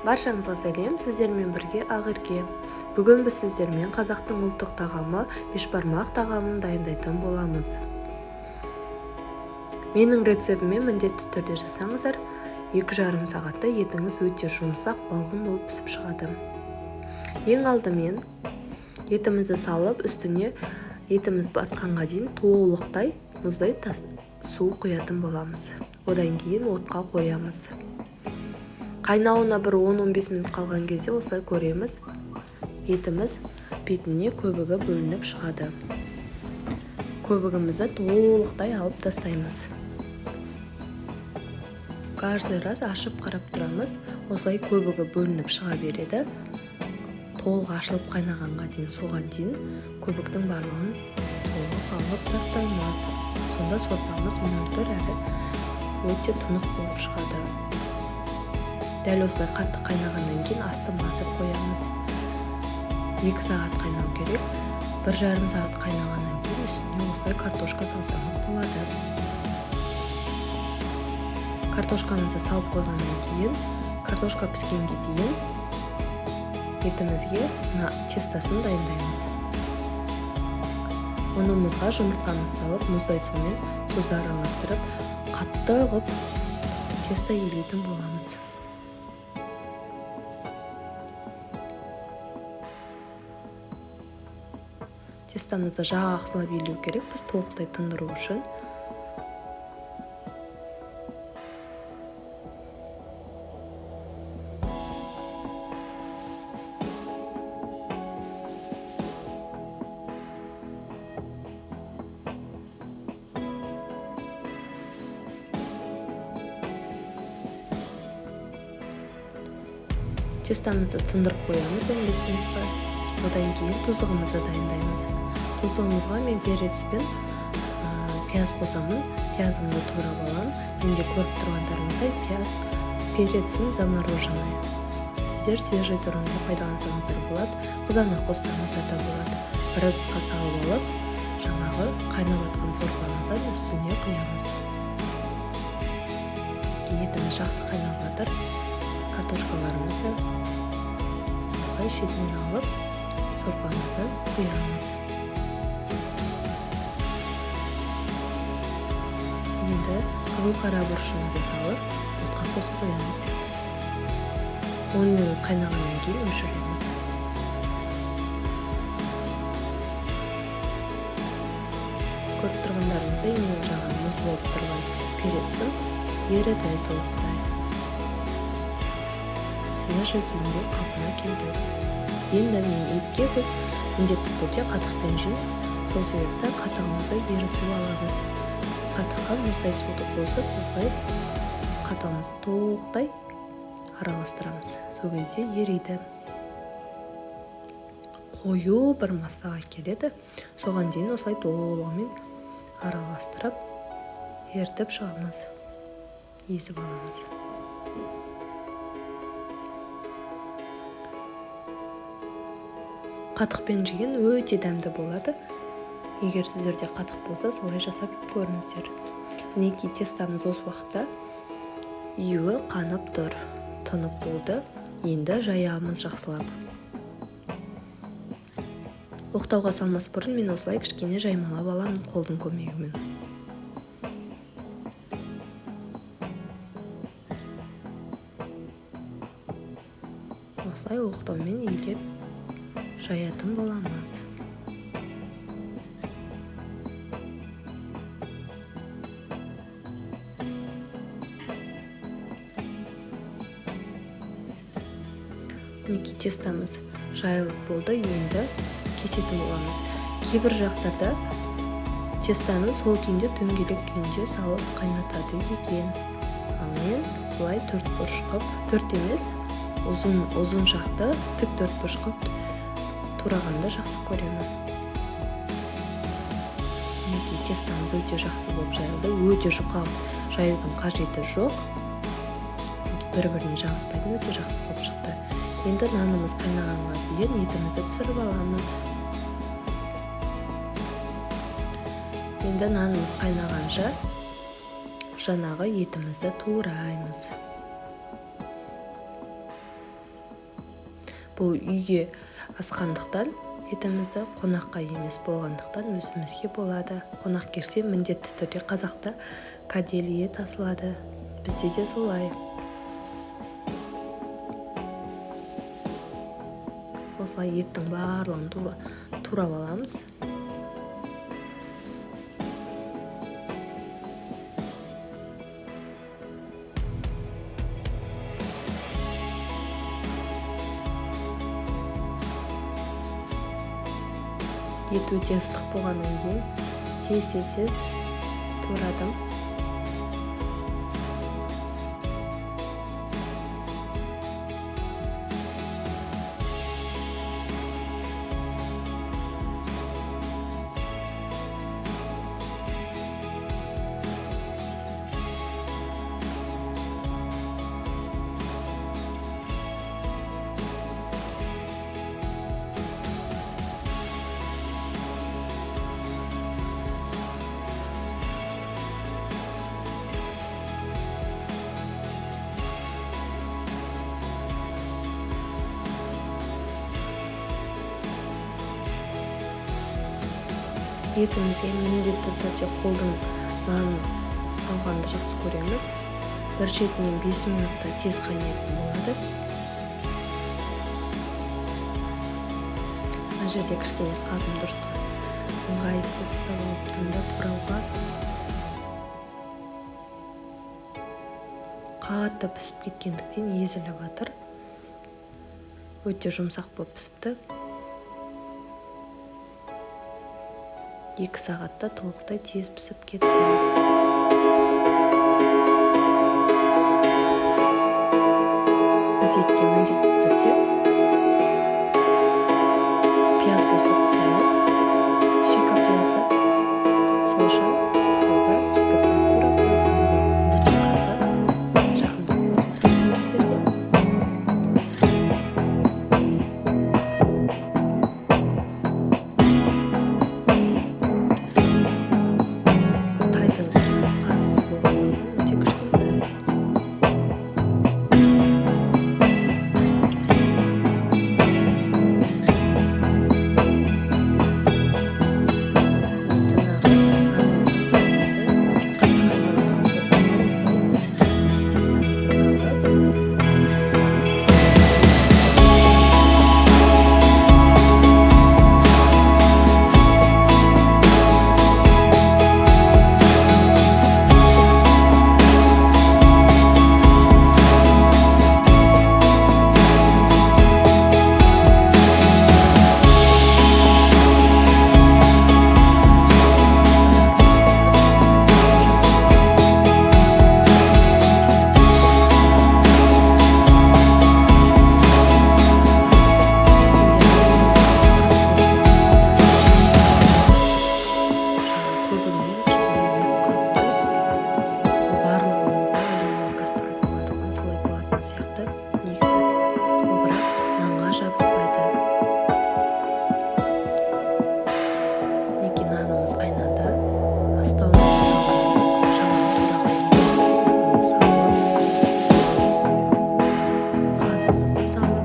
Баршаңызға сәлем, сіздермен бірге Ақерке. Бүгін біз сіздермен қазақтың ұлттық тағамы бешбармақ тағамын дайындайтын боламыз. Менің рецептіме міндетті түрде жасаңыздар. 2,5 сағатта етіңіз өте жұмсақ, балғын болып пісіп шығады. Ең алдымен етімізді салып, үстіне етіміз батқанға дейін толықтай мұздай су құятын боламыз. Одан кейін отқа қоямыз. Қайнауына бір 10-15 минут қалған кезде осылай көреміз. Етіміз бетіне көбігі бөлініп шығады. Көбігімізді толықтай алып тастаймыз. Каждый раз ашып қарап тұрамыз. Осылай көбігі бөлініп шыға береді. Толық ашылып қайнағанға дейін, соған дейін көбіктің барлығын толық алып тастаймыз. Сонда сорпамыз мөлдір әрі өте тұнық болып шығады. Дәл осылай қатты қайнағаннан кейін астын басып қоямыз. 2 сағат қайнау керек. 1,5 сағат қайнағаннан кейін үстіне осылай картошка салсаңыз болады. Картошкамызды салып қойғаннан кейін, картошка піскенге дейін етімізге тестасын дайындаймыз. Ұнымызға жұмыртқамыз салып, мұздай сумен тұзды араластырып, қатты ғып теста илейтін боламыз. Тестамызды жағы ақсылап илеу керек, біз толықтай тұндыру үшін. Тестамызды тұндырып қоямыз 15 минутқа. Одан кейін тұздығымызды дайындаймыз. Тұздығымызға мен перец пен пияз қосамын. Пиязымды турап аламын. Менде көріп тұрғандарыңыздай перецім замороженный. Сіздер свежий түрінде пайдалансаңыздар болады. Қызанақ қоссаңыздар да болады. Бір ыдысқа салып алып, жаңағы қайнап жатқан сорпамыздан үстіне құямыз. Етіміз жақсы қайнап жатыр. Картошкаларымызды осылай шетінен алып, сорпамызды құямыз. Енді қызыл қара бұрышымызды салып, отқа қосып қоямыз. 10 минут қайнағаннан кейін өшіреміз. Көріп тұрғандарыңыздай менің жаңа мұз болып тұрған перецім еріді толықтай. Свежий күйінде қалпына келді. Енді мен етке біз міндетті түрде қатықпен жейміз. Сол себепті қатығымызды ерісіп аламыз. Қатыққа мұздай суды қосып, осылай қатығымызды толықтай араластырамыз. Сол кезде ериді. Қою бір массаға келеді. Соған дейін осылай толығымен араластырып, ертіп шығамыз. Езіп аламыз. Қатықпен жеген өте дәмді болады. Егер сіздерде қатық болса, солай жасап көріңіздер. Мінекей тестамыз осы уақытта июі қанып тұр. Тынып болды. Енді жаямыз жақсылап. Оқтауға салмас бұрын мен осылай кішкене жаймалап аламын қолдың көмегімен. Осылай оқтаумен илеп жаятын боламыз. Мінекей тестамыз жайылып болды, енді кесетін боламыз. Кейбір жақтарда тестаны сол күйінде дөңгелек күйінде салып қайнатады екен. Ал мен бұлай 4 бұрыш қып, 4 емес, ұзын жақты тік 4 бұрыш қып турағанды жақсы көремін. Мінекей тестамыз өте жақсы болып жайылды, өте жұқа жаюдың қажеті жоқ. Бір-біріне жағыспайтын өте жақсы болып шықты. Енді нанымыз қайнағанға дейін етімізді түсіріп аламыз. Енді нанымыз қайнағанша жаңағы етімізді тураймыз. бұл үйге асқандықтан етімізді қонаққа емес болғандықтан өзімізге болады. Қонақ келсе міндетті түрде қазақта кәделие тасылады. Бізде де солай. Осылай еттің барлығын турап аламыз. Ет өте ыстық болғаннан кейін тез турадым. Етімізге міндетті түрде қолдың нанын салғанды жақсы көреміз. Бір шетінен 5 минутта тез қайнайтын болады. Мына жерде кішкене қазым дұрыс ыңғайсыз ұстап алыптым да турауға. Қатты пісіп кеткендіктен езіліп жатыр. Өте жұмсақ болып пісіпті. 2 сағатта толықтай тез пісіп кетті. Біз етке міндетті түрде пияз қосып жейміз. Шиқа пиязды. Сол үшін столда шиқа пияз турап қойғанмын. Қазір жақында көрсетемін сіздерге. Қазымызды салып